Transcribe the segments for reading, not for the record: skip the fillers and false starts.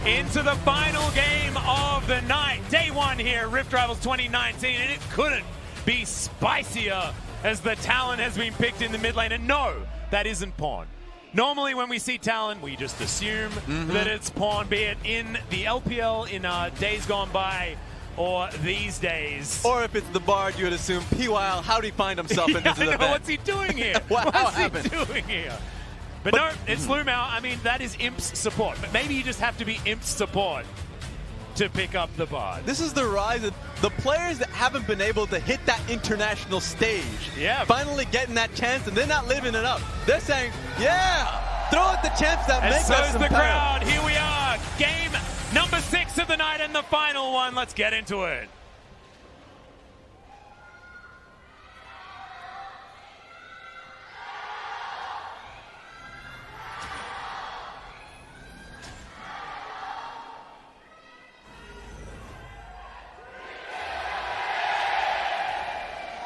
into the final game of the night. Day one here, Rift Rivals 2019, and it couldn't be spicier as the Talon has been picked in the mid lane. And no, that isn't Pawn. Normally when we see Talon, we just assume that it's Pawn, be it in the LPL in days gone by or these days. Or if it's the Bard, you would assume P-Wild, how'd he find himself in this event? What's he doing here? What's he doing here? But no, it's Lumao. I mean, that is Imp's support. But maybe you just have to be Imp's support to pick up the Bard. This is the rise of the players that haven't been able to hit that international stage. Yeah. Finally getting that chance, and they're not living it up. They're saying, yeah, throw at the champs that and make so's us the competitive. crowd. Here we are. Game number 6 of the night and the final one. Let's get into it.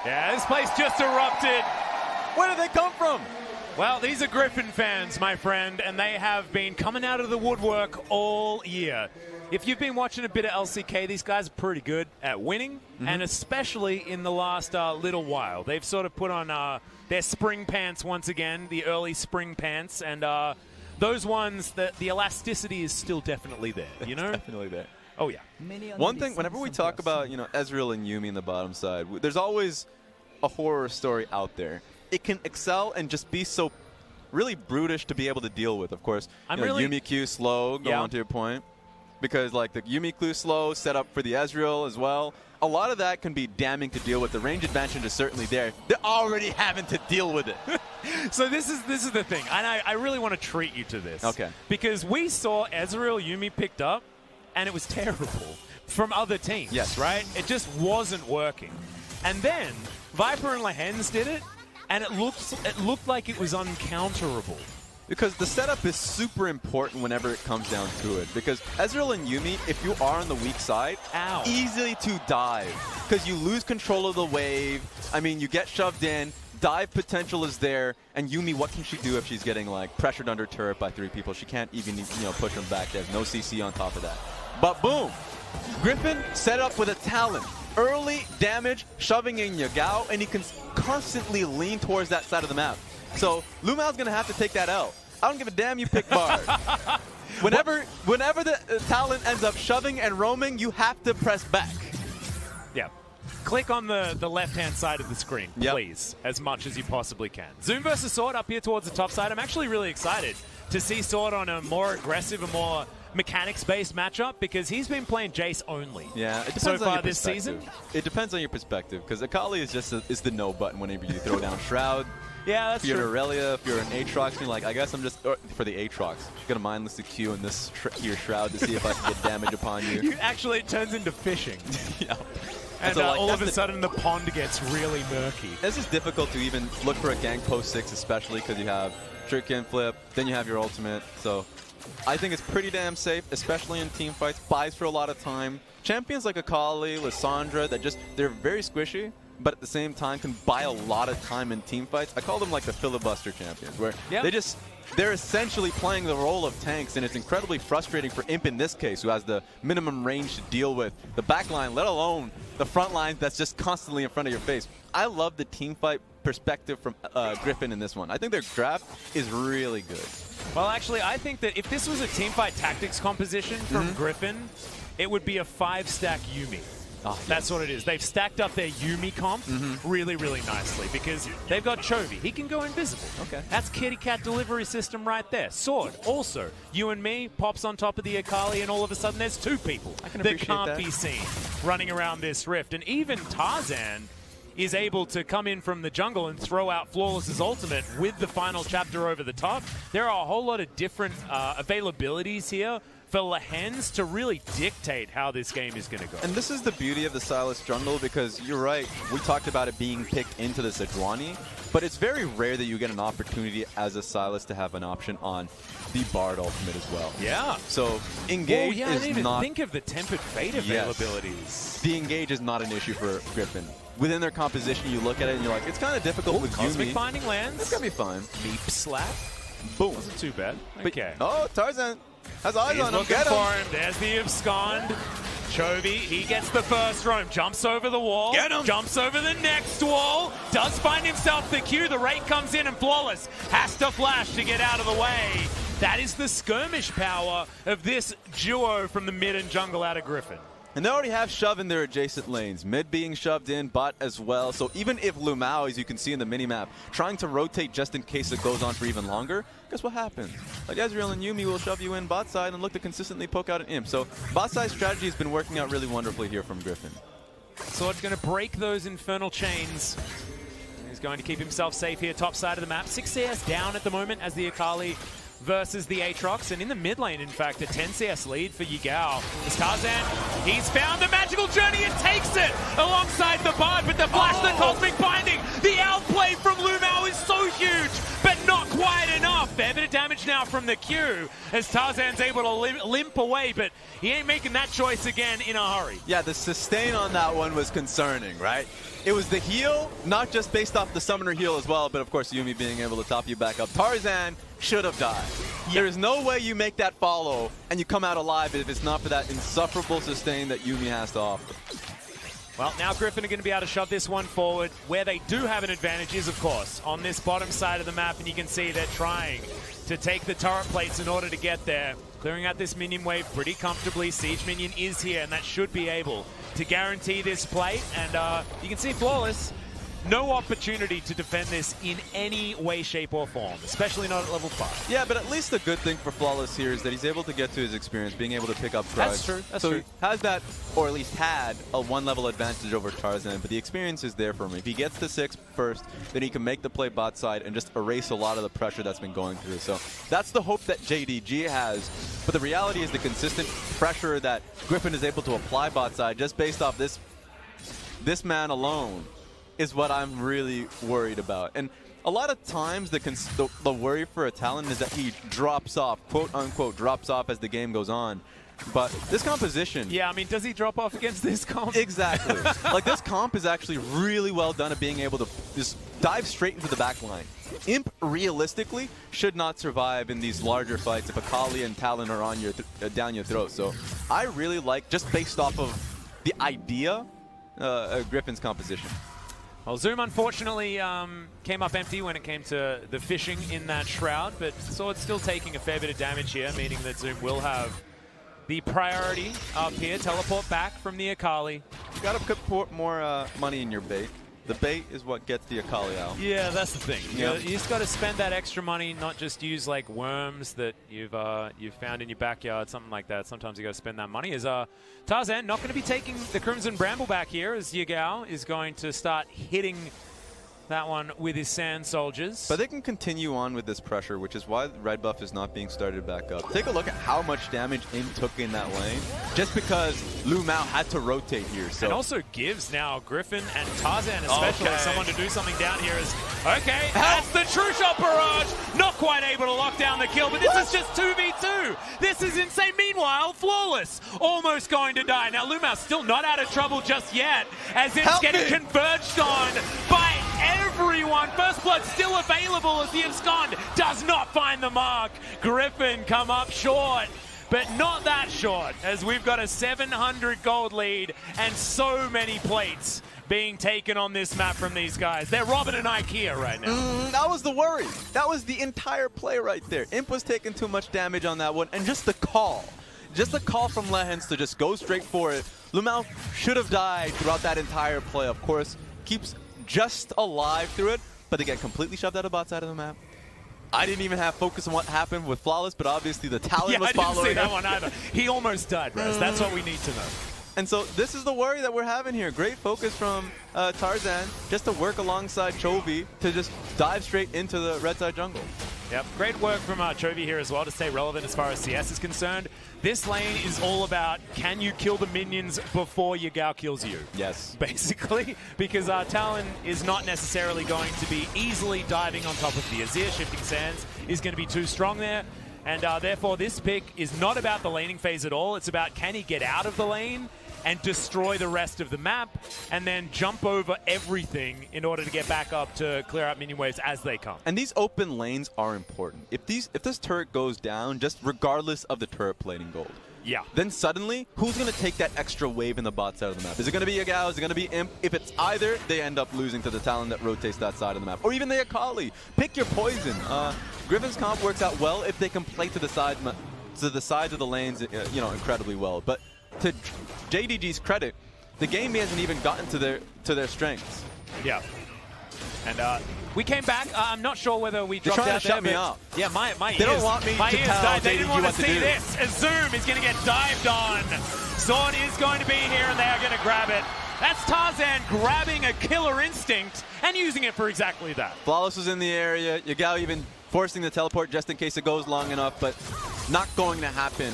Yeah, this place just erupted. Where did they come from? Well, these are Griffin fans, my friend, and they have been coming out of the woodwork all year. If you've been watching a bit of LCK, these guys are pretty good at winning, and especially in the last little while. They've sort of put on their spring pants once again, the early spring pants, and those ones, the elasticity is still definitely there, you know? Definitely there. Oh, yeah. One thing, whenever we talk about, Ezreal and Yuumi in the bottom side, there's always a horror story out there. It can excel and just be so really brutish to be able to deal with, of course. Yuumi Q slow, go on to your point. Because like the Yuumi Q slow set up for the Ezreal as well. A lot of that can be damning to deal with. The range advantage is certainly there. They're already having to deal with it. So this is the thing, and I really want to treat you to this. Okay. Because we saw Ezreal Yuumi picked up, and it was terrible from other teams, yes. Right? It just wasn't working. And then Viper and Lehens did it, and it looked like it was uncounterable. Because the setup is super important whenever it comes down to it. Because Ezreal and Yuumi, if you are on the weak side, easily to dive. Because you lose control of the wave. I mean, you get shoved in. Dive potential is there, and Yuumi, what can she do if she's getting like pressured under turret by 3 people? She can't even push them back. There's no CC on top of that. But boom, Griffin set up with a Talon. Early damage, shoving in Yagao, and he can constantly lean towards that side of the map. So Lumao's gonna have to take that L. I don't give a damn you pick Bard. Whenever the Talon ends up shoving and roaming, you have to press back. Yeah. Click on the left-hand side of the screen, please, as much as you possibly can. Zoom versus Sword up here towards the top side. I'm actually really excited to see Sword on a more aggressive and more mechanics-based matchup because he's been playing Jace only. Yeah, it depends so on far your this season. It depends on your perspective because Akali is just is the no button whenever you throw down Shroud. Yeah, that's true. If you're true. an Aurelia, if you're an Aatrox, you're like, I guess I'm just for the Aatrox. You're gonna mindlessly Q in this here Shroud to see if I can get damage upon you. Actually, it turns into fishing. Yeah. And so, all of a sudden, the pond gets really murky. This is difficult to even look for a gank post 6, especially because you have Trick and Flip, then you have your ultimate. So I think it's pretty damn safe, especially in team fights. Buys for a lot of time. Champions like Akali, Lissandra, they're very squishy, but at the same time can buy a lot of time in team fights. I call them like the filibuster champions, where they're essentially playing the role of tanks, and it's incredibly frustrating for Imp in this case, who has the minimum range to deal with the back line, let alone the front line that's just constantly in front of your face. I love the team fight perspective from Griffin in this one. I think their draft is really good. Well, actually, I think that if this was a teamfight tactics composition from Griffin, it would be a 5-stack Yuumi. Oh, That's what it is. They've stacked up their Yuumi comp really, really nicely because they've got Chovy. He can go invisible. Okay. That's kitty cat delivery system right there. Sword, also, you and me, pops on top of the Akali, and all of a sudden there's 2 people that can't be seen running around this rift. And even Tarzan is able to come in from the jungle and throw out Flawless's ultimate with the final chapter over the top. There are a whole lot of different availabilities here for Lehens to really dictate how this game is going to go. And this is the beauty of the Sylas jungle, because you're right, we talked about it being picked into the Sejuani, but it's very rare that you get an opportunity as a Sylas to have an option on the Bard ultimate as well. Yeah. So Engage I didn't even not... think of the Tempered Fate availabilities. Yes. The Engage is not an issue for Griffin. Within their composition, you look at it and you're like, it's kind of difficult with Cosmic Yuumi. Binding lands. It's going to be fine. Meep slap. Boom. Wasn't too bad. But, Okay. oh, Tarzan. Has eyes on him. Looking Get for him. him. There's the abscond. Chovy, he gets the first roam, jumps over the wall, Get him. Jumps over the next wall, does find himself the Q. The rate comes in and Flawless has to flash to get out of the way. That is the skirmish power of this duo from the mid and jungle out of Griffin. And they already have shove in their adjacent lanes. Mid being shoved in, bot as well. So even if Lumao, as you can see in the minimap, trying to rotate just in case it goes on for even longer, guess what happens? Like Ezreal and Yuumi will shove you in bot side and look to consistently poke out an imp. So bot side strategy has been working out really wonderfully here from Griffin. Sword's going to break those infernal chains. He's going to keep himself safe here, top side of the map. 6 CS down at the moment as the Akali versus the Aatrox, and in the mid lane, in fact, a 10 CS lead for Yigao. As Tarzan, he's found the magical journey and takes it alongside the Bard, but the flash, the cosmic binding, the outplay from Lumao is so huge, but not quite enough. Fair bit of damage now from the Q, as Tarzan's able to limp away, but he ain't making that choice again in a hurry. Yeah, the sustain on that one was concerning, right? It was the heal, not just based off the summoner heal as well, but of course Yuumi being able to top you back up. Tarzan should have died. Yeah. There is no way you make that follow and you come out alive if it's not for that insufferable sustain that Yuumi has to offer. Well, now Griffin are going to be able to shove this one forward. Where they do have an advantage is, of course, on this bottom side of the map, and you can see they're trying to take the turret plates in order to get there. Clearing out this minion wave pretty comfortably. Siege minion is here, and that should be able to guarantee this plate. And you can see Flawless, no opportunity to defend this in any way, shape, or form, especially not at level 5. Yeah, but at least the good thing for Flawless here is that he's able to get to his experience, being able to pick up drugs. That's true. That's so true. he has that, or at least had, a one-level advantage over Tarzan, but the experience is there for him. If he gets to 6 first, then he can make the play bot side and just erase a lot of the pressure that's been going through. So that's the hope that JDG has, but the reality is the consistent pressure that Griffin is able to apply bot side just based off this man alone is what I'm really worried about. And a lot of times the worry for a Talon is that he drops off, quote unquote, drops off as the game goes on. But this composition... Yeah, I mean, does he drop off against this comp? Exactly. Like, this comp is actually really well done at being able to just dive straight into the back line. Imp, realistically, should not survive in these larger fights if Akali and Talon are on your down your throat. So I really like, just based off of the idea, Griffin's composition. Well, Zoom unfortunately came up empty when it came to the fishing in that shroud, but Sword's still taking a fair bit of damage here, meaning that Zoom will have the priority up here. Teleport back from the Akali. You gotta put more money in your bait. The bait is what gets the Akali out. Yeah, that's the thing. Yep. You just got to spend that extra money, not just use like worms that you've found in your backyard, something like that. Sometimes you got to spend that money. Is Tarzan not going to be taking the Crimson Bramble back here, as Yigao is going to start hitting that one with his Sand Soldiers. But they can continue on with this pressure, which is why the red buff is not being started back up. Take a look at how much damage Im took in that lane, just because Lumao had to rotate here. So. And also gives now Griffin and Tarzan especially someone to do something down here. Okay, that's the True Shot Barrage. Not quite able to lock down the kill, but this is just 2v2. This is insane. Meanwhile, Flawless almost going to die. Now Lumao's still not out of trouble just yet, as it's getting converged on by everyone. First blood still available as the abscond does not find the mark. Griffin come up short, but not that short, as we've got a 700 gold lead and so many plates being taken on this map from these guys. They're robbing an IKEA right now. That was the worry. That was the entire play right there. Imp was taking too much damage on that one, and just the call. Just the call from Lehens to just go straight for it. Lumao should have died throughout that entire play. Of course, keeps just alive through it, but they get completely shoved out of bot side of the map. I didn't even have focus on what happened with Flawless, but obviously the Talon was following. I didn't see that one either. He almost died, Rez. That's what we need to know. And so this is the worry that we're having here. Great focus from Tarzan just to work alongside Chovy to just dive straight into the red side jungle. Yep, great work from Chovy here as well to stay relevant as far as CS is concerned. This lane is all about, can you kill the minions before Yigao kills you? Yes. Basically, because Talon is not necessarily going to be easily diving on top of the Azir. Shifting Sands is going to be too strong there. And therefore, this pick is not about the laning phase at all. It's about, can he get out of the lane and destroy the rest of the map, and then jump over everything in order to get back up to clear out minion waves as they come. And these open lanes are important. If this turret goes down, just regardless of the turret plating gold, yeah, then suddenly, who's going to take that extra wave in the bot side of the map? Is it going to be Yagao? Is it going to be Imp? If it's either, they end up losing to the Talon that rotates that side of the map. Or even the Akali. Pick your poison. Griffin's comp works out well if they can play to the sides of the lanes, incredibly well. But to JDG's credit, the game hasn't even gotten to their strengths. Yeah. And we came back. I'm not sure whether we dropped out there. They're trying to shut me up. Yeah, my ears. They don't want me to tell JDG They didn't want to see do. this. Zoom is going to get dived on. Sword is going to be here, and they are going to grab it. That's Tarzan grabbing a killer instinct and using it for exactly that. Flawless was in the area. Yagao even forcing the teleport just in case it goes long enough, but not going to happen.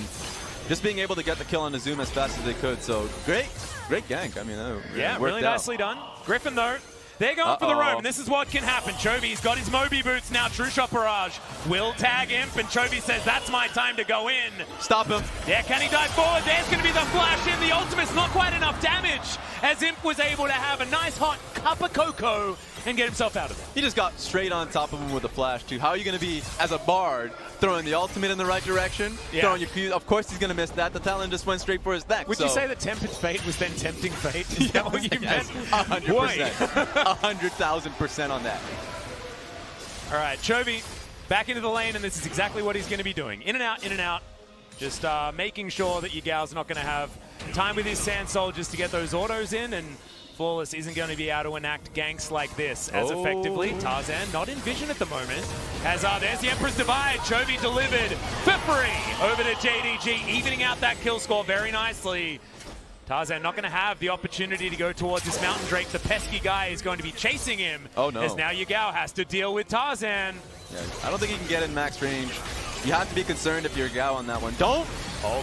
Just being able to get the kill on the Zoom as fast as they could. So great gank. I mean, yeah, worked really out. nicely done. Griffin, though, they're going for the roam, and this is what can happen. Chovy's got his Moby boots now. True Shot Barrage will tag Imp, and Chovy says, that's my time to go in. Stop him. Yeah, can he dive forward? There's going to be the flash in. The ultimate's not quite enough damage, as Imp was able to have a nice hot cup of cocoa and get himself out of it. He just got straight on top of him with a flash, too. How are you going to be, as a Bard, throwing the ultimate in the right direction? Yeah. Throwing your Q? Of course he's going to miss that. The Talon just went straight for his neck. Would you say that Tempered Fate was then Tempting Fate? Is that what you meant? 100%. 100,000% on that. All right, Chovy back into the lane, and this is exactly what he's going to be doing. In and out, in and out. Just making sure that Yagao's not going to have time with his Sand Soldiers to get those autos in, and Flawless isn't going to be able to enact ganks like this as effectively. Tarzan not in vision at the moment. As there's the Emperor's Divide. Chovy delivered for free over to JDG, evening out that kill score very nicely. Tarzan not going to have the opportunity to go towards this Mountain Drake. The pesky guy is going to be chasing him. Oh, no. As now Yagao has to deal with Tarzan. Yeah, I don't think he can get in max range. You have to be concerned if you're Yagao on that one. Don't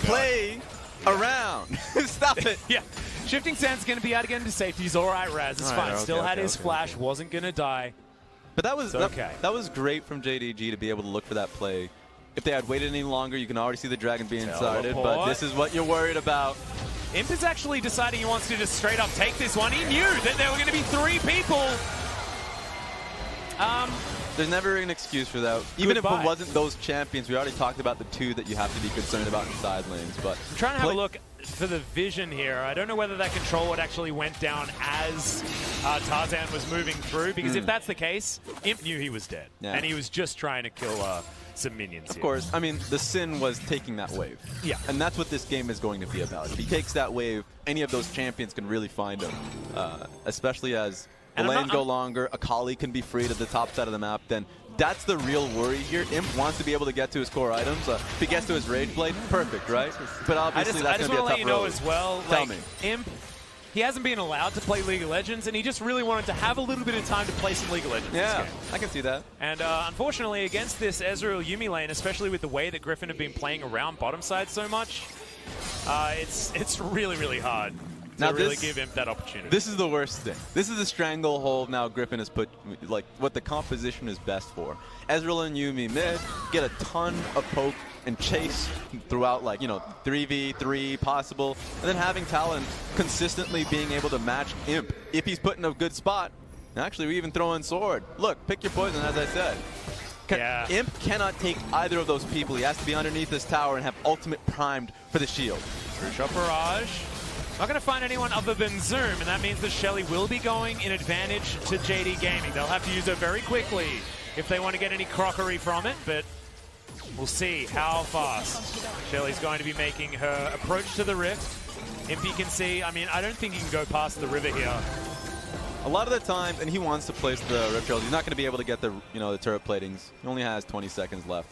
play around. Stop it. Yeah. Shifting Sand's going to be able to get into safety. He's all right, Raz. It's fine. Still had his flash. Wasn't going to die. But that was okay. That was great from JDG to be able to look for that play. If they had waited any longer, you can already see the dragon being started. But this is what you're worried about. Imp is actually deciding he wants to just straight up take this one. He knew that there were going to be 3 people. There's never an excuse for that. Even if it wasn't those champions, we already talked about the 2 that you have to be concerned about in side lanes. But I'm trying to have a look for the vision here. I don't know whether that control would actually went down as Tarzan was moving through, because if that's the case, Imp knew he was dead. Yeah. And he was just trying to kill some minions. Of course. I mean, the sin was taking that wave. Yeah. And that's what this game is going to be about. If he takes that wave, any of those champions can really find him, especially as the lanes go longer, Akali can be freed at the top side of the map, then that's the real worry here. Imp wants to be able to get to his core items. If he gets to his Rage Blade, perfect, right? But obviously that's going to be a tough road. I just want to let you know as well, Tell me. Imp, he hasn't been allowed to play League of Legends, and he just really wanted to have a little bit of time to play some League of Legends. Yeah, I can see that. And unfortunately, against this Ezreal Yuumi lane, especially with the way that Griffin have been playing around bottom side so much, it's really, really hard to really give him that opportunity. This is the worst thing. This is the stranglehold now Griffin has put, like, what the composition is best for. Ezreal and Yuumi mid, get a ton of poke and chase throughout, like, 3v3 possible, and then having Talon consistently being able to match Imp if he's put in a good spot. And actually, we even throw in Sword. Look, pick your poison, as I said. Imp cannot take either of those people. He has to be underneath this tower and have ultimate primed for the shield. True Shot Barrage. Not going to find anyone other than Zoom, and that means that Shelly will be going in advantage to JD Gaming. They'll have to use her very quickly if they want to get any crockery from it, but we'll see how fast Shelly's going to be making her approach to the Rift. Imp, you can see, I mean, I don't think he can go past the river here. A lot of the times, and he wants to place the Rift Trails, he's not going to be able to get the the turret platings. He only has 20 seconds left.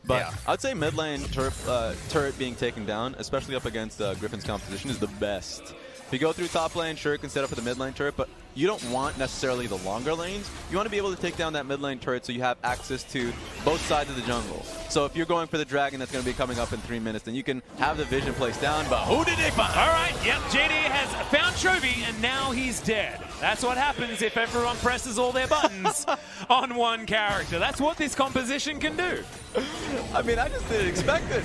But I'd say mid lane turret being taken down, especially up against Griffin's composition, is the best. If you go through top lane, sure, it can set up for the mid lane turret, but you don't want necessarily the longer lanes. You want to be able to take down that mid lane turret so you have access to both sides of the jungle. So if you're going for the dragon that's going to be coming up in 3 minutes, then you can have the vision placed down, but who did they find? All right, yep, JD has found Chovy, and now he's dead. That's what happens if everyone presses all their buttons on one character. That's what this composition can do. I mean, I just didn't expect it.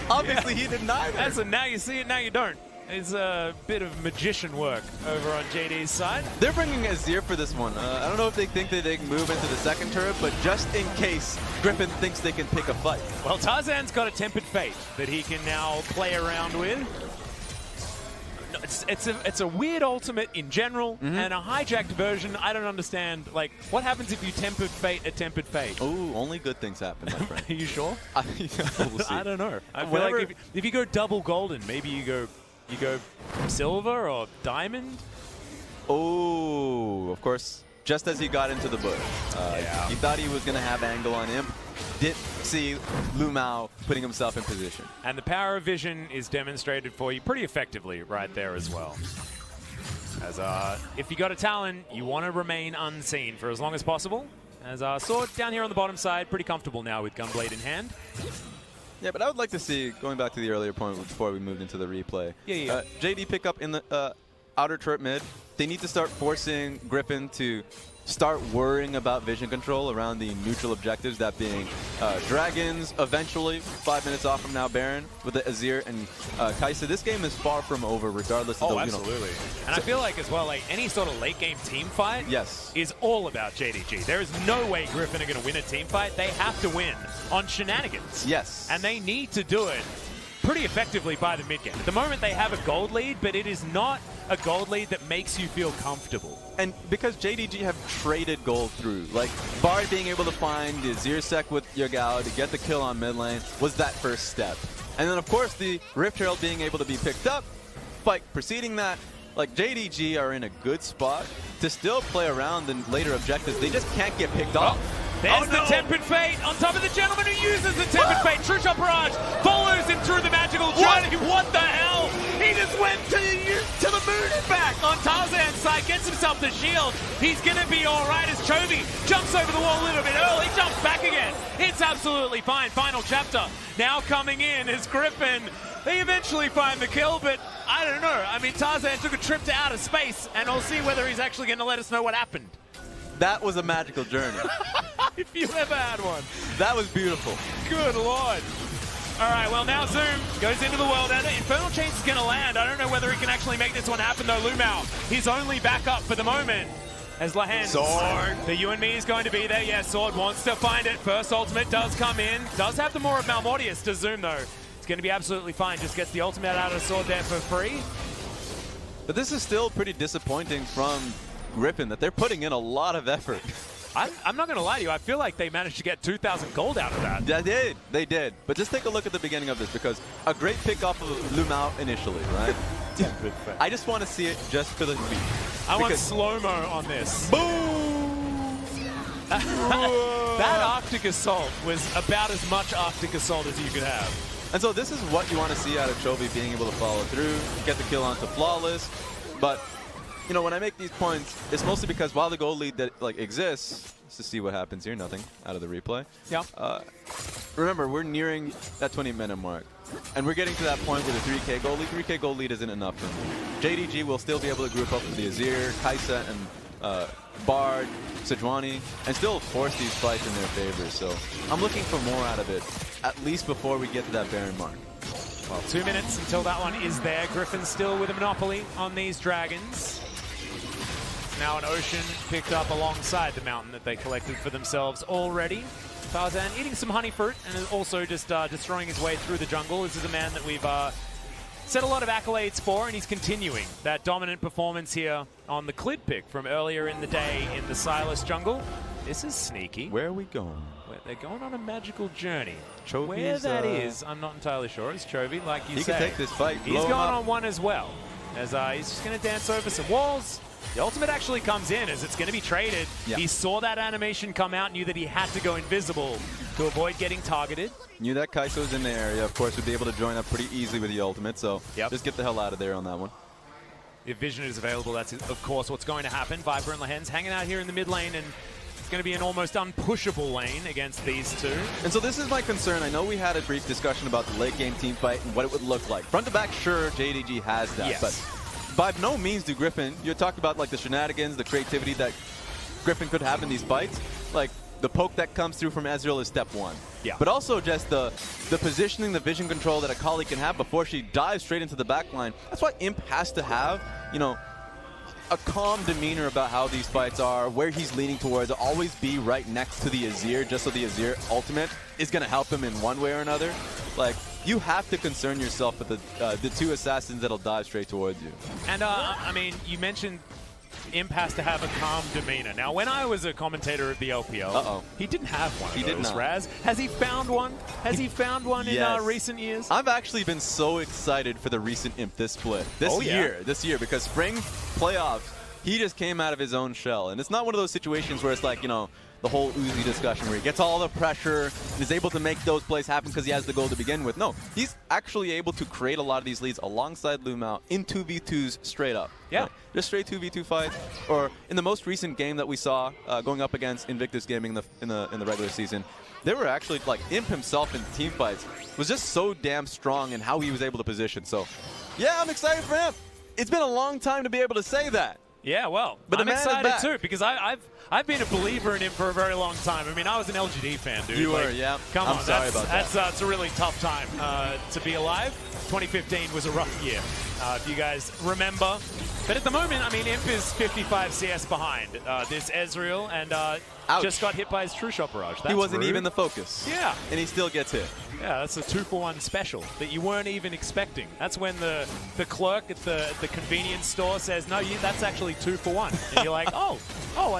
Obviously, he didn't either. That's a now you see it, now you don't. is a bit of magician work over on JD's side. They're bringing Azir for this one. I don't know if they think that they can move into the second turret, but just in case Griffin thinks they can pick a fight. Well, Tarzan's got a Tempered Fate that he can now play around with. It's a weird ultimate in general, and a hijacked version. I don't understand. Like, what happens if you Tempered Fate a Tempered Fate? Oh, only good things happen, my friend. Are you sure? We'll see. I don't know. I feel like if you go double golden, maybe you go silver or diamond. Oh, of course. Just as he got into the bush, he thought he was going to have angle on him. Didn't see Lu Mao putting himself in position. And the power of vision is demonstrated for you pretty effectively right there as well. As if you got a Talon, you want to remain unseen for as long as possible. As Sword down here on the bottom side, pretty comfortable now with Gunblade in hand. Yeah, but I would like to see, going back to the earlier point before we moved into the replay, JD pick up in the outer turret mid. They need to start forcing Griffin to start worrying about vision control around the neutral objectives, that being Dragons, eventually, 5 minutes off from now Baron, with the Azir and Kai'Sa. This game is far from over, regardless of the... absolutely. And I feel like, as well, like, any sort of late-game team fight is all about JDG. There is no way Griffin are going to win a team fight. They have to win on shenanigans. Yes. And they need to do it pretty effectively by the mid-game. At the moment, they have a gold lead, but it is not a gold lead that makes you feel comfortable. And because JDG have traded gold through, like Bard being able to find the Azir sec with Yagao to get the kill on mid lane was that first step. And then of course the Rift Herald being able to be picked up, but preceding that, like JDG are in a good spot to still play around the later objectives. They just can't get picked off. There's the Tempered Fate on top of the gentleman who uses the Tempered Fate. True Shot Barrage follows him through the magical journey. What the hell? He just went to the moon and back on Tarzan's side, gets himself the shield. He's going to be all right as Chovy jumps over the wall a little bit early, jumps back again. It's absolutely fine. Final chapter now coming in as Griffin. They eventually find the kill, but I don't know. I mean, Tarzan took a trip to outer space, and I'll see whether he's actually going to let us know what happened. That was a magical journey. If you ever had one. That was beautiful. Good lord. All right, well, now Zoom goes into the world edit. Infernal Chains is going to land. I don't know whether he can actually make this one happen, though. Lu Mao, his only backup for the moment. As Lahan, Sword. The you and me is going to be there. Yeah, Sword wants to find it. First ultimate does come in. Does have the more of Malmortius to Zoom, though. It's going to be absolutely fine. Just gets the ultimate out of the Sword there for free. But this is still pretty disappointing from Griffin, that they're putting in a lot of effort. I'm not going to lie to you. I feel like they managed to get 2,000 gold out of that. They did. But just take a look at the beginning of this, because a great pick off of Lu Mao initially, right? I just want to see it just for the feet. I want slow-mo on this. Boom! That Arctic Assault was about as much Arctic Assault as you could have. And so this is what you want to see out of Chovy, being able to follow through, get the kill onto Flawless. But you know, when I make these points, it's mostly because while the goal lead that exists, let's just see what happens here. Nothing out of the replay. Yeah. Remember, we're nearing that 20-minute mark, and we're getting to that point with a 3K goal lead. 3K goal lead isn't enough for me. JDG will still be able to group up with the Azir, Kai'Sa, and Bard, Sejuani, and still force these fights in their favor. So I'm looking for more out of it, at least before we get to that Baron mark. Well, 2 minutes until that one is there. Griffin still with a monopoly on these Dragons. Now an Ocean picked up alongside the mountain that they collected for themselves already. Tarzan eating some honey fruit and also just destroying his way through the jungle. This is a man that we've set a lot of accolades for, and he's continuing that dominant performance here on the Clid pick from earlier in the day in the Silas jungle. This is sneaky. Where are we going? They're going on a magical journey. Chovy's, where that is, I'm not entirely sure. It's Chovy, like you say. He can take this fight. He's going on one as well. As he's just going to dance over some walls. The ultimate actually comes in as it's going to be traded. Yep. He saw that animation come out, knew that he had to go invisible to avoid getting targeted. Knew that Kai'Sa was in the area. Of course, would be able to join up pretty easily with the ultimate, so just get the hell out of there on that one. If vision is available, that's of course what's going to happen. Viper and Lahen's hanging out here in the mid lane, and it's going to be an almost unpushable lane against these two. And so this is my concern. I know we had a brief discussion about the late game team fight and what it would look like. Front to back, sure, JDG has that, but by no means do Griffin. You talked about like the shenanigans, the creativity that Griffin could have in these fights. Like the poke that comes through from Ezreal is step one. Yeah. But also just the positioning, the vision control that Akali can have before she dives straight into the backline. That's why Imp has to have, you know, a calm demeanor about how these fights are, where he's leaning towards, always be right next to the Azir, just so the Azir ultimate is going to help him in one way or another. Like, you have to concern yourself with the two assassins that'll dive straight towards you. And, I mean, you mentioned Imp has to have a calm demeanor. Now, when I was a commentator at the LPL, he didn't have one of those, Raz. Has he found one? Has he found one in recent years? I've actually been so excited for the recent Imp this split. This year, because spring playoffs, he just came out of his own shell. And it's not one of those situations where it's like, you know, the whole Uzi discussion where he gets all the pressure and is able to make those plays happen because he has the goal to begin with. No, he's actually able to create a lot of these leads alongside Lumao in 2v2s straight up. Yeah. Right? Just straight 2v2 fights. Or in the most recent game that we saw going up against Invictus Gaming in the regular season, they were actually, like, Imp himself in team fights was just so damn strong in how he was able to position. So, yeah, I'm excited for him. It's been a long time to be able to say that. Yeah, well, but I'm excited too because I've been a believer in him for a very long time. I mean, I was an LGD fan, dude. You were, yeah. Come on, I'm sorry about that. That's a really tough time to be alive. 2015 was a rough year, if you guys remember. But at the moment, I mean, Imp is 55 CS behind this Ezreal and just got hit by his True Shot Barrage. That's he wasn't rude. even the focus. Yeah. And he still gets hit. Yeah, that's a 2-for-1 special that you weren't even expecting. That's when the clerk at the convenience store says, no, that's actually 2-for-1. And you're like, oh,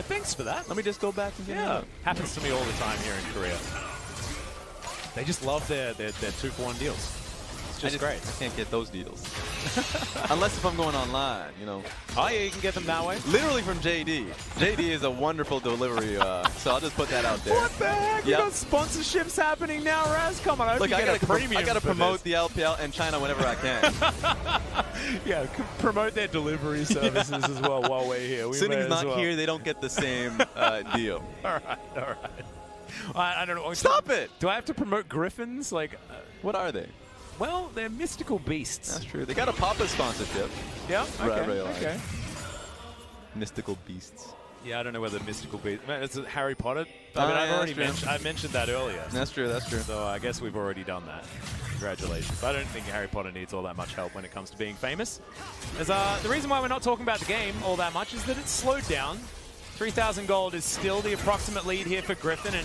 thanks for that. Let me just go back and get it. Happens to me all the time here in Korea. They just love their 2-for-1 deals. It's just great. I can't get those deals. Unless if I'm going online, you know. Oh, yeah, you can get them that way? Literally from JD. JD is a wonderful delivery, so I'll just put that out there. What the heck? You got sponsorships happening now, Raz? Come on, look, I gotta promote the LPL and China whenever I can. Yeah, promote their delivery services as well while we're here. Sinning's not here, they don't get the same deal. All right. I don't know. Stop it! Do I have to promote Griffins? Like, what are they? Well, they're mystical beasts. That's true. They got a Papa sponsorship. Yeah, okay. Mystical beasts. Yeah, I don't know whether mystical beasts. It's Harry Potter. I mean, I've already mentioned that earlier. That's true. So I guess we've already done that. Congratulations. I don't think Harry Potter needs all that much help when it comes to being famous. The reason why we're not talking about the game all that much is that it's slowed down. 3,000 gold is still the approximate lead here for Griffin, and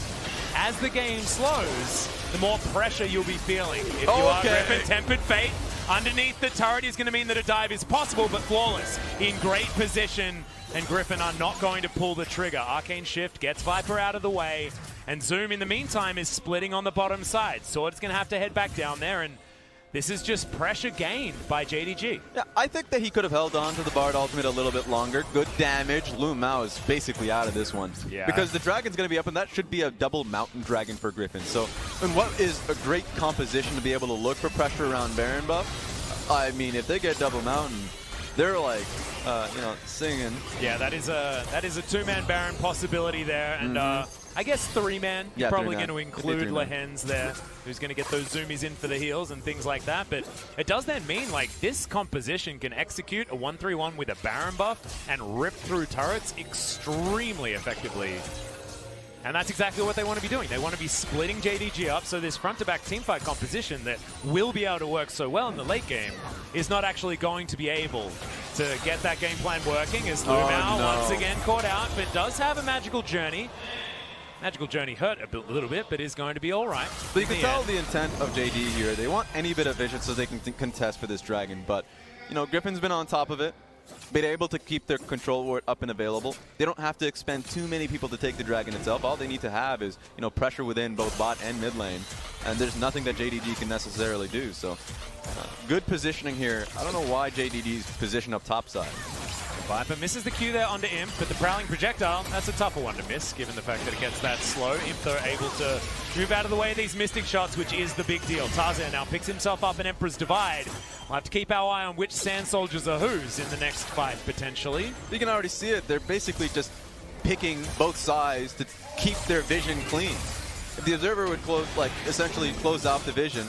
as the game slows, the more pressure you'll be feeling. If you are Griffin, Tempered Fate underneath the turret is going to mean that a dive is possible, but Flawless in great position, and Griffin are not going to pull the trigger. Arcane Shift gets Viper out of the way, and Zoom in the meantime is splitting on the bottom side. Sword's going to have to head back down there, and this is just pressure gained by JDG. Yeah, I think that he could have held on to the Bard ultimate a little bit longer. Good damage. Lum Mao is basically out of this one. Yeah. Because the Dragon's going to be up, and that should be a double Mountain Dragon for Griffin. So, and what is a great composition to be able to look for pressure around Baron buff? I mean, if they get double Mountain, they're like, you know, singing. Yeah, that is a two-man Baron possibility there, and I guess three-man. You're probably going to include Lehens there, who's going to get those zoomies in for the heals and things like that. But it does then mean, like, this composition can execute a 1-3-1 with a Baron buff and rip through turrets extremely effectively. And that's exactly what they want to be doing. They want to be splitting JDG up, so this front-to-back teamfight composition that will be able to work so well in the late game is not actually going to be able to get that game plan working, as Lumao once again caught out, but does have a Magical Journey. Magical Journey hurt a little bit, but is going to be all right. But you can tell the intent of JD here. They want any bit of vision so they can contest for this Dragon. But, you know, Griffin's been on top of it, been able to keep their control ward up and available. They don't have to expend too many people to take the Dragon itself. All they need to have is, you know, pressure within both bot and mid lane. And there's nothing that JDG can necessarily do. So, good positioning here. I don't know why JDG's position up top side. Viper misses the Q there onto Imp, but the Prowling Projectile, that's a tougher one to miss, given the fact that it gets that slow. Imp, though, able to move out of the way of these Mystic shots, which is the big deal. Tarzan now picks himself up in Emperor's Divide. We'll have to keep our eye on which Sand Soldiers are whose in the next fight, potentially. You can already see it. They're basically just picking both sides to keep their vision clean. If the Observer would close, like, essentially close off the vision.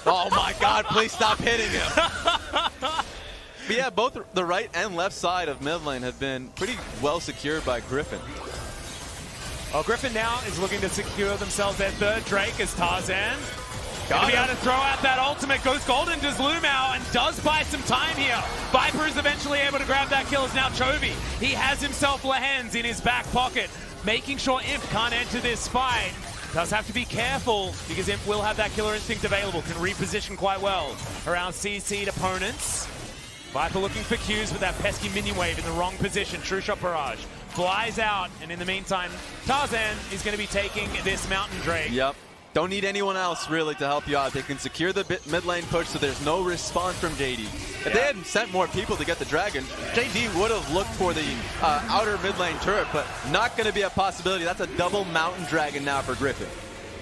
Oh my god, please stop hitting him! But yeah, both the right and left side of mid lane have been pretty well secured by Griffin. Well, Griffin now is looking to secure themselves their third Drake as Tarzan. Going to be able to throw out that ultimate. Goes golden, does Lumao, and does buy some time here. Viper is eventually able to grab that kill as now Chovy. He has himself Lehens in his back pocket, making sure Imp can't enter this fight. Does have to be careful because Imp will have that killer instinct available. Can reposition quite well around CC'd opponents. Viper looking for Qs with that pesky minion wave in the wrong position. True shot barrage. Flies out, and in the meantime, Tarzan is going to be taking this Mountain Drake. Yep. Don't need anyone else, really, to help you out. They can secure the mid lane push so there's no response from JD. If they hadn't sent more people to get the dragon, JD would have looked for the outer mid lane turret, but not going to be a possibility. That's a double Mountain Dragon now for Griffin.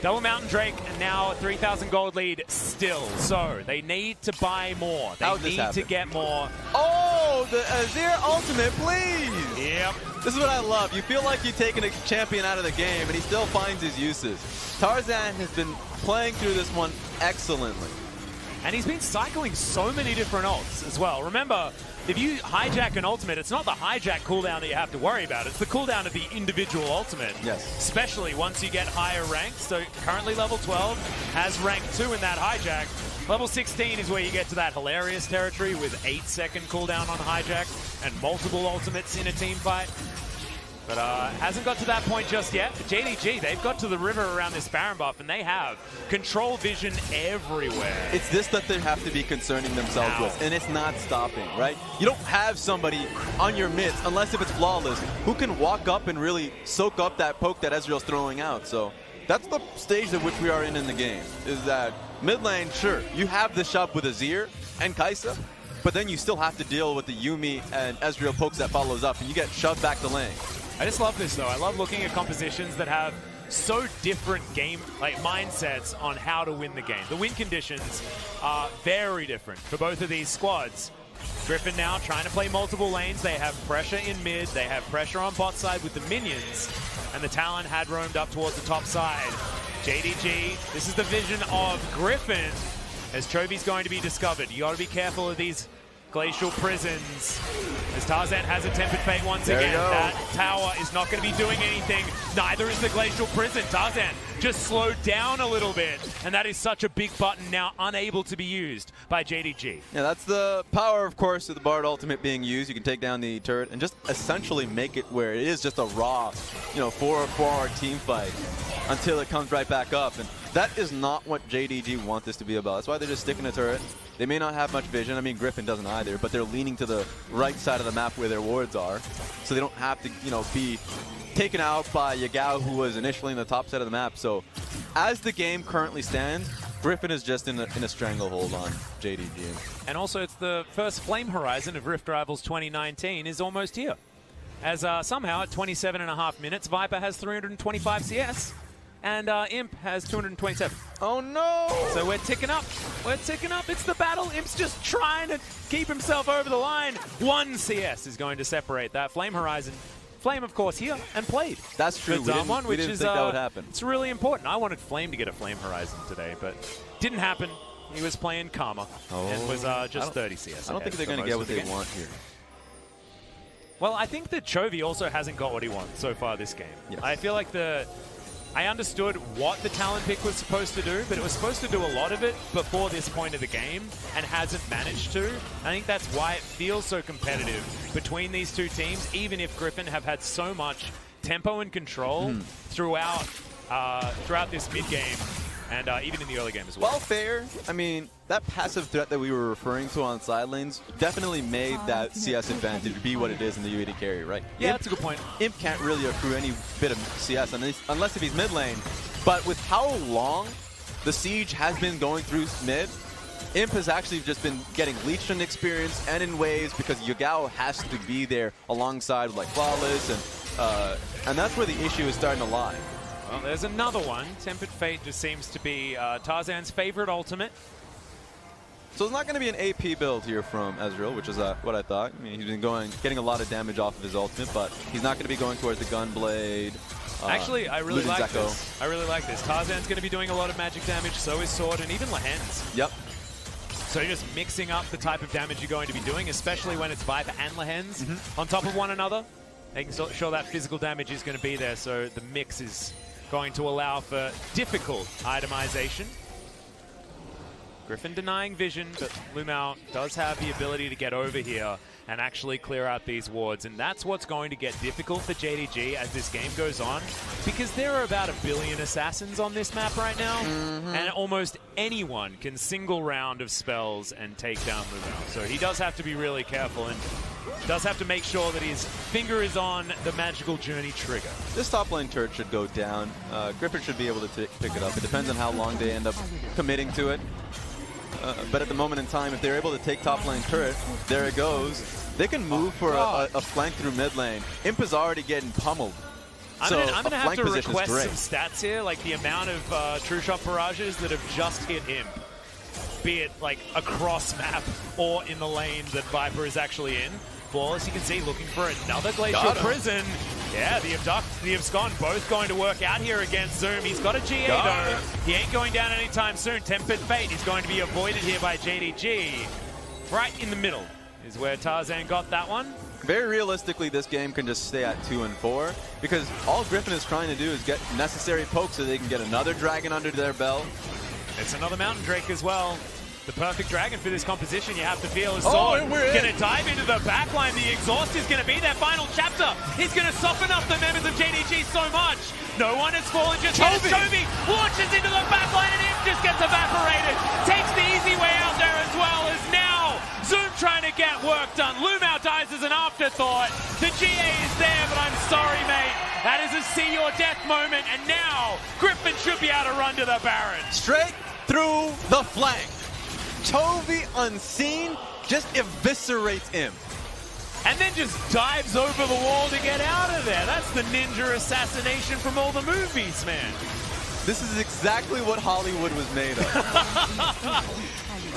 Double Mountain Drake, and now a 3,000 gold lead still. So they need to buy more. They need to get more. Oh, the Azir ultimate, please! Yep. This is what I love. You feel like you've taken a champion out of the game, and he still finds his uses. Tarzan has been playing through this one excellently. And he's been cycling so many different ults as well. Remember, if you hijack an ultimate, it's not the hijack cooldown that you have to worry about. It's the cooldown of the individual ultimate. Yes. Especially once you get higher ranked. So currently level 12 has rank 2 in that hijack. Level 16 is where you get to that hilarious territory with 8-second cooldown on hijack and multiple ultimates in a team fight. But hasn't got to that point just yet. But JDG, they've got to the river around this Baron buff, and they have control vision everywhere. It's this that they have to be concerning themselves with, and it's not stopping, right? You don't have somebody on your mids, unless if it's flawless, who can walk up and really soak up that poke that Ezreal's throwing out. So that's the stage at which we are in the game, is that mid lane, sure, you have the shop with Azir and Kai'Sa, but then you still have to deal with the Yuumi and Ezreal pokes that follows up, and you get shoved back to lane. I just love this, though. I love looking at compositions that have so different game mindsets on how to win the game. The win conditions are very different for both of these squads. Griffin now trying to play multiple lanes. They have pressure in mid. They have pressure on bot side with the minions. And the Talon had roamed up towards the top side. JDG, this is the vision of Griffin as Chovy's going to be discovered. You got to be careful of these glacial prisons. As Tarzan has a Tempered Fate once again. That tower is not going to be doing anything. Neither is the glacial prison. Tarzan just slowed down a little bit. And that is such a big button now unable to be used by JDG. Yeah, that's the power, of course, of the Bard ultimate being used. You can take down the turret and just essentially make it where it is just a raw, 4-hour team fight until it comes right back up. And that is not what JDG want this to be about. That's why they're just sticking a turret. They may not have much vision. I mean, Griffin doesn't either, but they're leaning to the right side of the map where their wards are, so they don't have to, be taken out by Yagao, who was initially in the top side of the map. So, as the game currently stands, Griffin is just in a stranglehold on JDG. And also, it's the first Flame Horizon of Rift Rivals 2019 is almost here. As somehow, at 27.5 minutes, Viper has 325 CS. And Imp has 227. Oh no! So we're ticking up. We're ticking up. It's the battle. Imp's just trying to keep himself over the line. 1 CS is going to separate that. Flame Horizon. Flame, of course, here and played. That's true. We didn't think that would happen. It's really important. I wanted Flame to get a Flame Horizon today, but didn't happen. He was playing Karma and was just 30 CS. I don't think they're going to get what they want here. Well, I think that Chovy also hasn't got what he wants so far this game. Yes. I feel like I understood what the talent pick was supposed to do, but it was supposed to do a lot of it before this point of the game and hasn't managed to. I think that's why it feels so competitive between these two teams, even if Griffin have had so much tempo and control throughout this mid-game and even in the early game as well. Well, fair. I mean, that passive threat that we were referring to on side lanes definitely made that CS advantage be what it is in the UAD carry, right? Yeah, that's a good point. Imp can't really accrue any bit of CS unless if he's mid lane. But with how long the siege has been going through mid, Imp has actually just been getting leech in experience and in waves because Yagao has to be there alongside like Flawless, and that's where the issue is starting to lie. Well, there's another one. Tempered Fate just seems to be Tarzan's favorite ultimate. So it's not going to be an AP build here from Ezreal, which is what I thought. I mean, he's been getting a lot of damage off of his ultimate, but he's not going to be going towards the Gunblade. Actually, I really like this. I really like this. Tarzan's going to be doing a lot of magic damage, so is Sword, and even Lehens. Yep. So you're just mixing up the type of damage you're going to be doing, especially when it's Viper and Lehens on top of one another. making sure that physical damage is going to be there, so the mix is going to allow for difficult itemization. Griffin denying vision, but Lumao does have the ability to get over here and actually clear out these wards, and that's what's going to get difficult for JDG as this game goes on, because there are about 1 billion assassins on this map right now, and almost anyone can single round of spells and take down Lumao. So he does have to be really careful and does have to make sure that his finger is on the magical journey trigger. This top lane turret should go down. Griffin should be able to pick it up. It depends on how long they end up committing to it. But at the moment in time, if they're able to take top lane turret, there it goes. They can move for a flank through mid lane. Imp is already getting pummeled. I'm going to have to request some stats here, like the amount of true shot barrages that have just hit Imp, be it like across map or in the lane that Viper is actually in. Flawless, you can see, looking for another Glacial Prison. Yeah, the Abduct, the Abscond, both going to work out here against Zoom. He's got a GA though. He ain't going down anytime soon. Tempered Fate is going to be avoided here by JDG. Right in the middle is where Tarzan got that one. Very realistically, this game can just stay at 2 and 4 because all Griffin is trying to do is get necessary pokes so they can get another dragon under their belt. It's another Mountain Drake as well. The perfect dragon for this composition, you have to feel, is Sword going to dive into the backline. The exhaust is going to be their final chapter. He's going to soften up the members of JDG so much. No one has fallen just yet. Chovy launches into the backline and Imp just gets evaporated. Takes the easy way out there as well as now Zoom trying to get work done. Lumao dies as an afterthought. The GA is there, but I'm sorry, mate. That is a see your death moment, and now Griffin should be able to run to the Baron. Straight through the flank. Chovy unseen just eviscerates him. And then just dives over the wall to get out of there. That's the ninja assassination from all the movies, man. This is exactly what Hollywood was made of.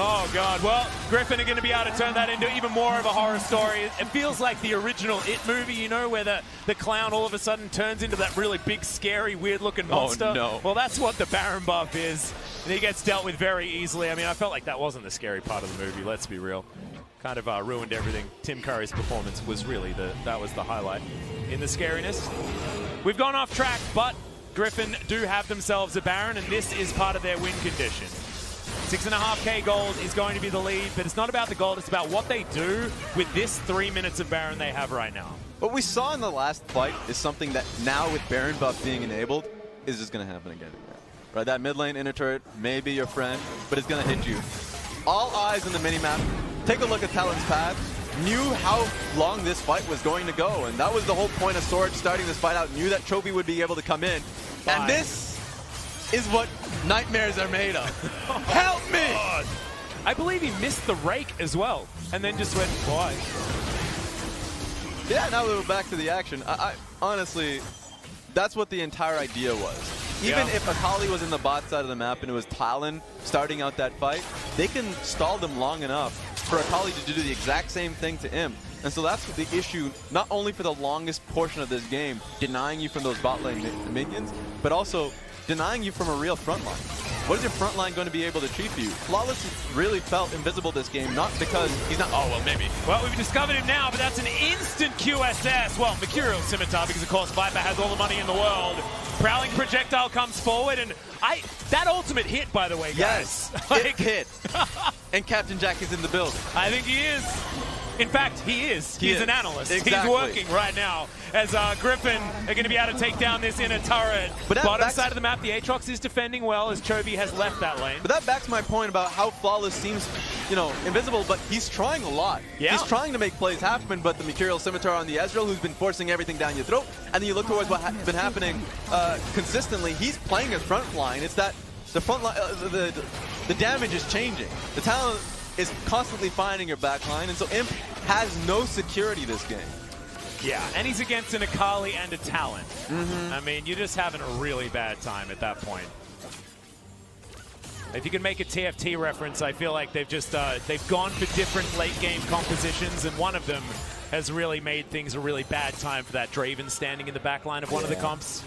Oh, God. Well, Griffin are going to be able to turn that into even more of a horror story. It feels like the original It movie, you know, where the clown all of a sudden turns into that really big, scary, weird-looking monster. Oh, no. Well, that's what the Baron buff is. And he gets dealt with very easily. I mean, I felt like that wasn't the scary part of the movie, let's be real. Kind of ruined everything. Tim Curry's performance was really that was the highlight in the scariness. We've gone off track, but Griffin do have themselves a Baron, and this is part of their win condition. 6.5k gold is going to be the lead, but it's not about the gold, it's about what they do with this 3 minutes of Baron they have right now. What we saw in the last fight is something that now with Baron buff being enabled is just going to happen again. Right, that mid lane inner turret may be your friend, but it's going to hit you. All eyes on the minimap. Take a look at Talon's path. Knew how long this fight was going to go, and that was the whole point of Sword starting this fight out. Knew that Chovy would be able to come in. And this is what nightmares are made of. Help me! God. I believe he missed the rake as well, and then just went, why? Yeah, now we're back to the action. I honestly, that's what the entire idea was. Even if Akali was in the bot side of the map and it was Talon starting out that fight, they can stall them long enough for Akali to do the exact same thing to him. And so that's the issue, not only for the longest portion of this game, denying you from those bot lane minions, but also denying you from a real front line. What is your front line going to be able to achieve for you? Flawless really felt invisible this game, not because he's not, oh, well, maybe. Well, we've discovered him now, but that's an instant QSS. Well, Mercurial Scimitar, because of course Viper has all the money in the world. Prowling Projectile comes forward, and that ultimate hit, by the way, guys. Yes, it hit. And Captain Jack is in the building. I think he is. In fact, he is. He's an analyst. Exactly. He's working right now as Griffin are going to be able to take down this inner turret. But bottom side of the map, the Aatrox is defending well as Chovy has left that lane. But that backs my point about how Flawless seems, you know, invisible, but he's trying a lot. Yeah. He's trying to make plays happen, but the Mercurial Scimitar on the Ezreal, who's been forcing everything down your throat, and then you look towards what's been happening consistently. He's playing his front line. It's that the front line, the damage is changing. The talent is constantly finding your back line, and so Imp has no security this game. Yeah, and he's against an Akali and a Talon. I mean, you're just having a really bad time at that point. If you can make a TFT reference, I feel like they've just they've gone for different late game compositions, and one of them has really made things a really bad time for that Draven standing in the back line of one of the comps.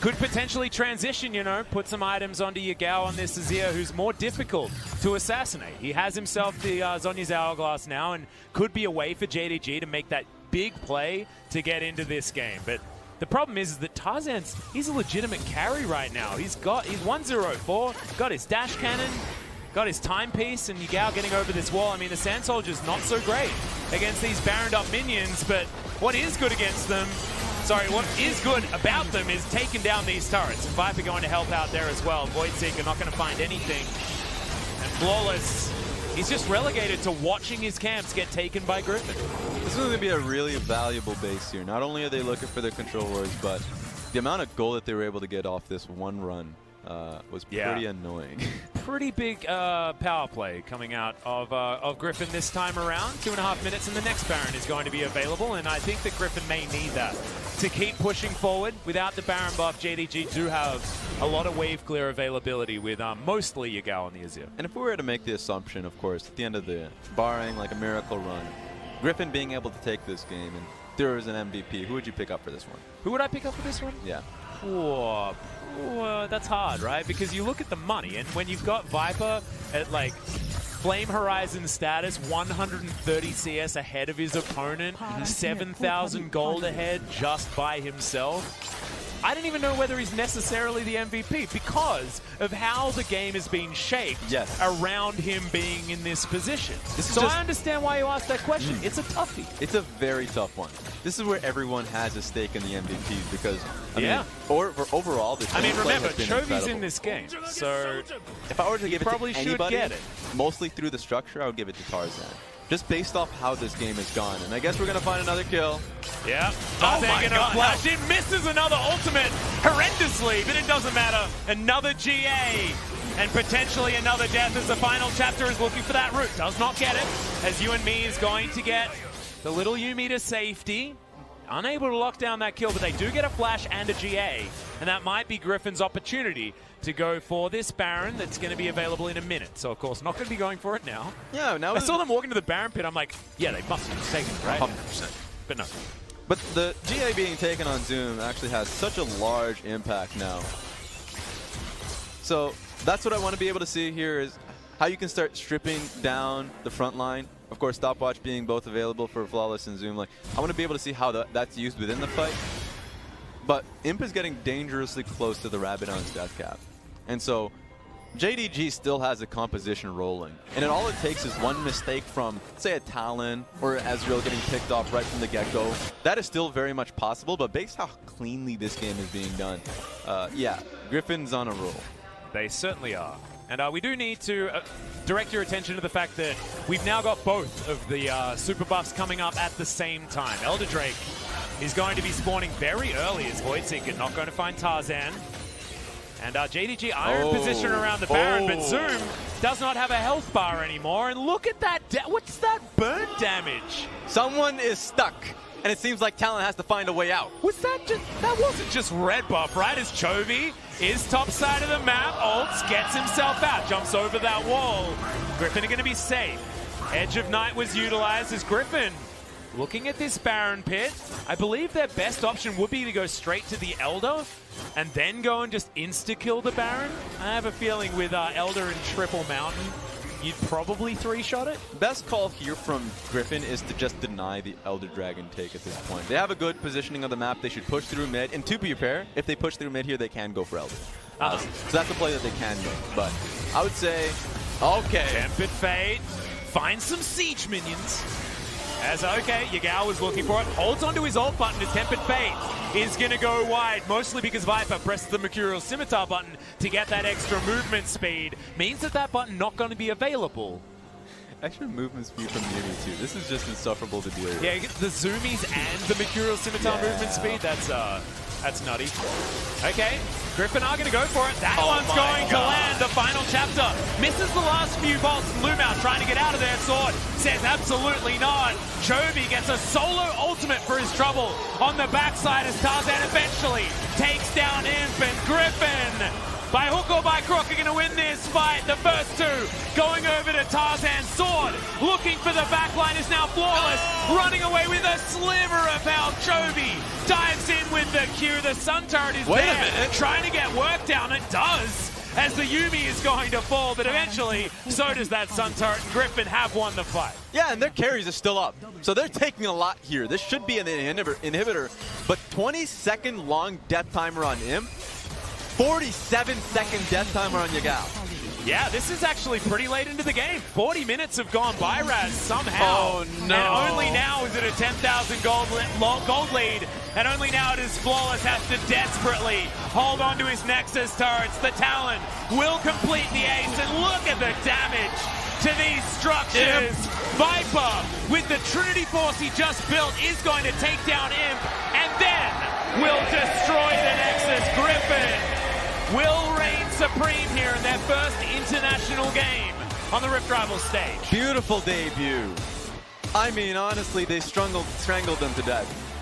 Could potentially transition, you know, put some items onto Yagao on this Azir, who's more difficult to assassinate. He has himself the Zhonya's Hourglass now, and could be a way for JDG to make that big play to get into this game. But the problem is that Tarzan's, he's a legitimate carry right now. He's 104, got his dash cannon, got his timepiece, and Yagao getting over this wall. I mean, the Sand Soldier's not so great against these Baroned up minions, but what is good against them, what is good about them is taking down these turrets. And Viper going to help out there as well. Voidseeker not going to find anything. And Flawless, he's just relegated to watching his camps get taken by Griffin. This is going to be a really valuable base here. Not only are they looking for their control wars, but the amount of gold that they were able to get off this one run was pretty annoying. Pretty big power play coming out of Griffin this time around. 2.5 minutes, and the next Baron is going to be available, and I think that Griffin may need that to keep pushing forward. Without the Baron buff, JDG do have a lot of wave clear availability with mostly Yagao on the Azir. And if we were to make the assumption, of course, at the end of the barring like a miracle run, Griffin being able to take this game and there is an MVP, who would you pick up for this one? Who would I pick up for this one? Yeah. That's hard, right? Because you look at the money, and when you've got Viper at like Flame Horizon status, 130 CS ahead of his opponent, 7,000 gold ahead just by himself. I don't even know whether he's necessarily the MVP because of how the game has been shaped around him being in this position. I understand why you asked that question. It's a toughie. It's a very tough one. This is where everyone has a stake in the MVP because, I mean, overall, the remember, Chovy's in this game, so if I were to give it to anybody, get it. Mostly through the structure, I would give it to Tarzan. Just based off how this game has gone. And I guess we're going to find another kill. Yeah. Tarzan gonna flash in, misses another ultimate horrendously, but it doesn't matter. Another GA and potentially another death as the final chapter is looking for that root. Does not get it, as You and Me is going to get the little Yuumi to safety. Unable to lock down that kill, but they do get a flash and a GA. And that might be Griffin's opportunity to go for this Baron that's going to be available in a minute. So, of course, not going to be going for it now. Yeah, now I saw them walking to the Baron pit. I'm like, yeah, they must have taken it, right? 100%. But no. But the GA being taken on Zoom actually has such a large impact now. So that's what I want to be able to see here is how you can start stripping down the front line. Of course, Stopwatch being both available for Flawless and Zoom. Like, I want to be able to see how that's used within the fight. But Imp is getting dangerously close to the Rabadon's death cap. And so JDG still has a composition rolling. And all it takes is one mistake from, say, a Talon or Ezreal getting picked off right from the get-go. That is still very much possible, but based how cleanly this game is being done, yeah, Griffin's on a roll. They certainly are. And we do need to direct your attention to the fact that we've now got both of the super buffs coming up at the same time. Elder Drake is going to be spawning very early as Voidseeker, not going to find Tarzan. And JDG iron position around the Baron, but Zoom does not have a health bar anymore. And look at that, what's that burn damage? Someone is stuck, and it seems like Talon has to find a way out. That wasn't just red buff, right? As Chovy is top side of the map, ults, gets himself out, jumps over that wall. Griffin are going to be safe. Edge of Night was utilized as Griffin looking at this Baron pit. I believe their best option would be to go straight to the Elder and then go and just insta-kill the Baron. I have a feeling with Elder and Triple Mountain, you'd probably three-shot it. Best call here from Griffin is to just deny the Elder Dragon take at this point. They have a good positioning of the map. They should push through mid. And to be fair, if they push through mid here, they can go for Elder. So that's a play that they can make. But I would say, okay. Tempered Fate finds some siege minions. Yagao was looking for it. Holds onto his ult button. His Tempered Fate is going to go wide, mostly because Viper presses the Mercurial Scimitar button to get that extra movement speed. Means that button not going to be available. Extra movement speed from Yuumi too. This is just insufferable to deal with. Yeah, the zoomies and the Mercurial Scimitar movement speed, that's nutty. Okay, Griffin are going to go for it. That one's going to land. The final chapter misses the last few bolts. Lumao trying to get out of there. Sword says absolutely not. Chovy gets a solo ultimate for his trouble on the backside as Tarzan eventually takes down Imp, and Griffin, by hook or by crook, are going to win this fight. The first two going over to Tarzan. Sword looking for the backline is now Flawless, running away with a sliver of health. Chovy dives in with the Q. The Sun Turret is there, trying to get work down. It does. as the Yuumi is going to fall, but eventually so does that Sun Turret, and Griffin have won the fight. Yeah, and their carries are still up. So they're taking a lot here. This should be an inhibitor, but 20-second long death timer on him, 47-second death timer on Yagao. Yeah, this is actually pretty late into the game. 40 minutes have gone by, Raz, somehow. Oh, no. And only now is it a 10,000 gold lead. And only now does Flawless have to desperately hold on to his Nexus turrets. The Talon will complete the ace. And look at the damage to these structures. Imp. Viper, with the Trinity Force he just built, is going to take down Imp. And then will destroy the Nexus. Griffin will reign supreme here in their first international game on the Rift Rivals stage. Beautiful debut. I mean, honestly, they strangled them to death.